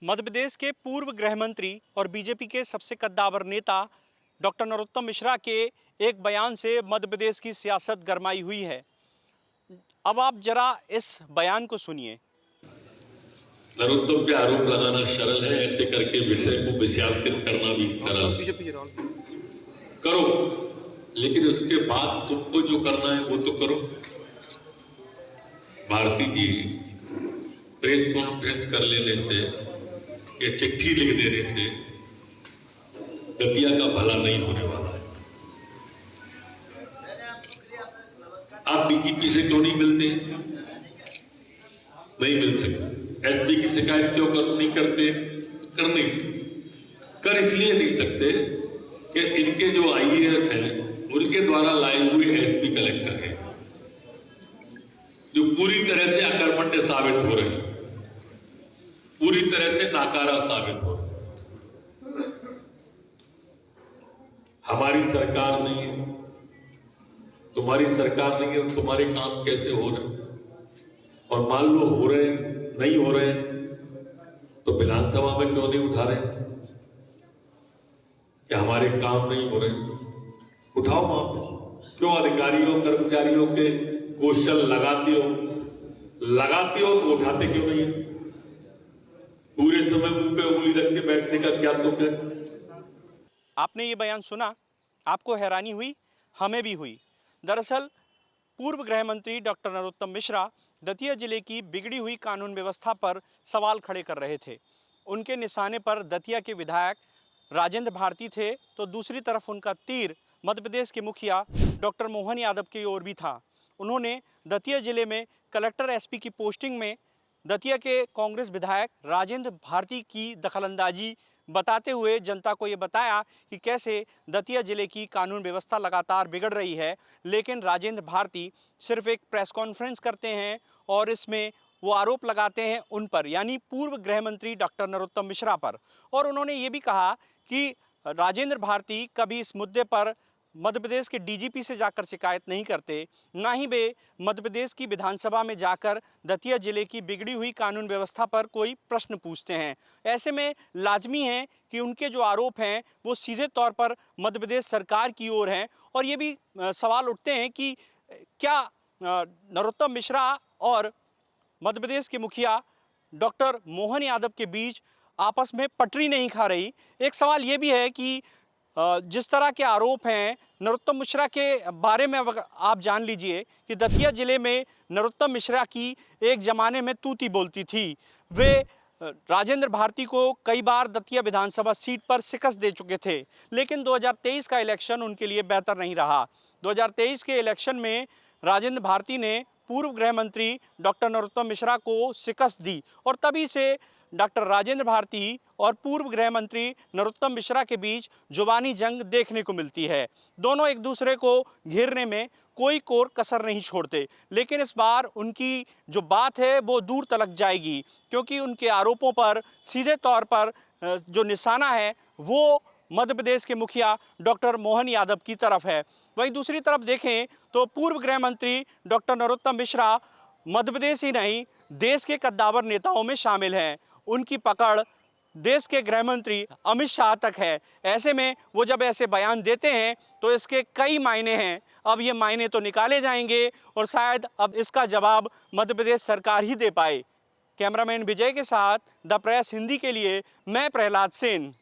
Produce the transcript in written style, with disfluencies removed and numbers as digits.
मध्य प्रदेश के पूर्व गृह मंत्री और बीजेपी के सबसे कद्दावर नेता डॉक्टर नरोत्तम मिश्रा के एक बयान से मध्य प्रदेश की सियासत गरमाई हुई है। अब आप जरा इस बयान को सुनिए। नरोत्तम पे आरोप लगाना सरल है, ऐसे करके विषय को विषयात्मक करना भी सरल करो, लेकिन उसके बाद तुमको जो करना है वो तो करो। भारती जी प्रेस कॉन्फ्रेंस कर लेने से या चिट्ठी लिख देने से दतिया का भला नहीं होने वाला है। आप डीजीपी से क्यों नहीं मिलते? नहीं मिल सकते। एसपी की शिकायत क्यों नहीं करते? कर नहीं सकते। कर इसलिए नहीं सकते कि इनके जो आईएएस हैं उनके द्वारा लाए हुए एसपी कलेक्टर हैं जो पूरी तरह से अकर्मण्य साबित हो रहे हैं, पूरी तरह से नाकारा साबित हो रहे हैं। हमारी सरकार नहीं है, तुम्हारी सरकार नहीं है, तुम्हारे काम कैसे हो रहे हैं? और मान लो हो रहे हैं, नहीं हो रहे हैं, तो विधानसभा में क्यों नहीं उठा रहे कि हमारे काम नहीं हो रहे? उठाओ मामले। क्यों अधिकारियों कर्मचारियों के कौशल लगाते हो तो उठाते क्यों नहीं है? पूरे समय मुंह पे उंगली रख के बैठने का क्या तुक है? आपने ये बयान सुना, आपको हैरानी हुई, हमें भी हुई। दरअसल पूर्व गृह मंत्री डॉक्टर नरोत्तम मिश्रा दतिया जिले की बिगड़ी हुई कानून व्यवस्था पर सवाल खड़े कर रहे थे। उनके निशाने पर दतिया के विधायक राजेंद्र भारती थे, तो दूसरी तरफ उनका तीर मध्य प्रदेश के मुखिया डॉक्टर मोहन यादव की ओर भी था। उन्होंने दतिया जिले में कलेक्टर एसपी की पोस्टिंग में दतिया के कांग्रेस विधायक राजेंद्र भारती की दखलंदाजी बताते हुए जनता को ये बताया कि कैसे दतिया जिले की कानून व्यवस्था लगातार बिगड़ रही है। लेकिन राजेंद्र भारती सिर्फ एक प्रेस कॉन्फ्रेंस करते हैं और इसमें वो आरोप लगाते हैं उन पर, यानी पूर्व गृह मंत्री डॉक्टर नरोत्तम मिश्रा पर। और उन्होंने ये भी कहा कि राजेंद्र भारती कभी इस मुद्दे पर मध्य प्रदेश के डीजीपी से जाकर शिकायत नहीं करते, ना ही वे मध्य प्रदेश की विधानसभा में जाकर दतिया जिले की बिगड़ी हुई कानून व्यवस्था पर कोई प्रश्न पूछते हैं। ऐसे में लाजमी है कि उनके जो आरोप हैं वो सीधे तौर पर मध्य प्रदेश सरकार की ओर हैं। और ये भी सवाल उठते हैं कि क्या नरोत्तम मिश्रा और मध्य प्रदेश के मुखिया डॉक्टर मोहन यादव के बीच आपस में पटरी नहीं खा रही। एक सवाल ये भी है कि जिस तरह के आरोप हैं नरोत्तम मिश्रा के बारे में, आप जान लीजिए कि दतिया जिले में नरोत्तम मिश्रा की एक ज़माने में तूती बोलती थी। वे राजेंद्र भारती को कई बार दतिया विधानसभा सीट पर शिकस्त दे चुके थे, लेकिन 2023 का इलेक्शन उनके लिए बेहतर नहीं रहा। 2023 के इलेक्शन में राजेंद्र भारती ने पूर्व गृह मंत्री डॉक्टर नरोत्तम मिश्रा को शिकस्त दी और तभी से डॉक्टर राजेंद्र भारती और पूर्व गृह मंत्री नरोत्तम मिश्रा के बीच जुबानी जंग देखने को मिलती है। दोनों एक दूसरे को घेरने में कोई कोर कसर नहीं छोड़ते, लेकिन इस बार उनकी जो बात है वो दूर तलक जाएगी, क्योंकि उनके आरोपों पर सीधे तौर पर जो निशाना है वो मध्य प्रदेश के मुखिया डॉक्टर मोहन यादव की तरफ है। वहीं दूसरी तरफ देखें तो पूर्व गृह मंत्री डॉक्टर नरोत्तम मिश्रा मध्य प्रदेश ही नहीं, देश के कद्दावर नेताओं में शामिल हैं। उनकी पकड़ देश के गृह मंत्री अमित शाह तक है। ऐसे में वो जब ऐसे बयान देते हैं तो इसके कई मायने हैं। अब ये मायने तो निकाले जाएंगे और शायद अब इसका जवाब मध्य प्रदेश सरकार ही दे पाए। कैमरामैन विजय के साथ द प्रेस हिंदी के लिए मैं प्रहलाद सेन।